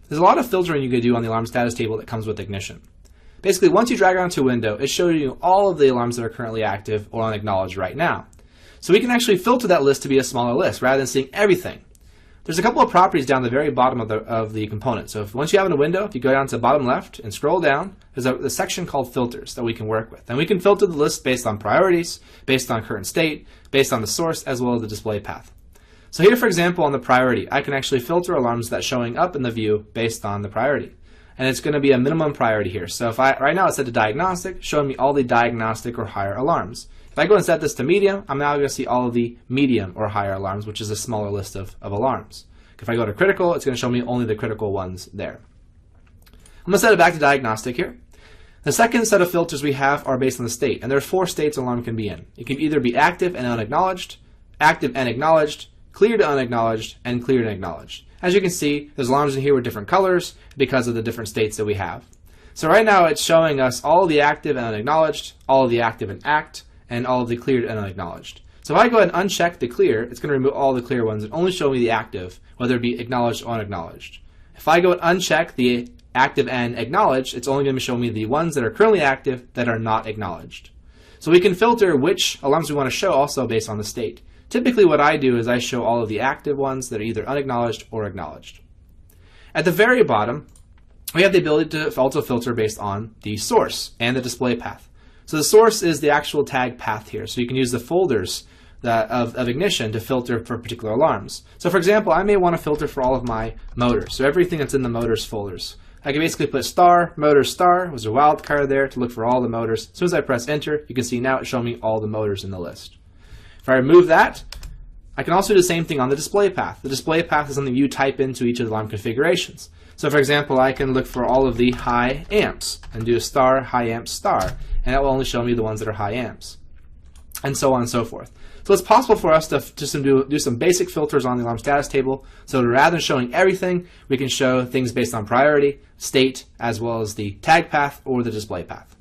There's a lot of filtering you can do on the alarm status table that comes with Ignition. Basically, once you drag it onto a window, it shows you all of the alarms that are currently active or unacknowledged right now. So we can actually filter that list to be a smaller list rather than seeing everything. There's a couple of properties down the very bottom of the component. So once you have a window, if you go down to the bottom left and scroll down, there's a section called filters that we can work with. And we can filter the list based on priorities, based on current state, based on the source, as well as the display path. So here, for example, on the priority, I can actually filter alarms that's showing up in the view based on the priority. And it's going to be a minimum priority here. So if right now it's set to diagnostic, showing me all the diagnostic or higher alarms. If I go and set this to medium, I'm now going to see all of the medium or higher alarms, which is a smaller list of alarms. If I go to critical, it's going to show me only the critical ones there. I'm going to set it back to diagnostic here. The second set of filters we have are based on the state, and there are 4 states an alarm can be in. It can either be active and unacknowledged, active and acknowledged, cleared and unacknowledged, and cleared and acknowledged. As you can see, there's alarms in here with different colors because of the different states that we have. So right now it's showing us all of the active and unacknowledged, all of the active and act, and all of the cleared and unacknowledged. So if I go ahead and uncheck the clear, it's going to remove all the clear ones and only show me the active, whether it be acknowledged or unacknowledged. If I go and uncheck the active and acknowledged, it's only going to show me the ones that are currently active that are not acknowledged. So we can filter which alarms we want to show also based on the state. Typically what I do is I show all of the active ones that are either unacknowledged or acknowledged. At the very bottom, we have the ability to also filter based on the source and the display path. So the source is the actual tag path here. So you can use the folders of Ignition to filter for particular alarms. So for example, I may want to filter for all of my motors. So everything that's in the motors folders. I can basically put star, motor star, was a wildcard there to look for all the motors. As soon as I press enter, you can see now it's showing me all the motors in the list. If I remove that, I can also do the same thing on the display path. The display path is something you type into each of the alarm configurations. So for example, I can look for all of the high amps and do a star, high amp, star, and that will only show me the ones that are high amps, and so on and so forth. So it's possible for us to do some basic filters on the alarm status table. So rather than showing everything, we can show things based on priority, state, as well as the tag path or the display path.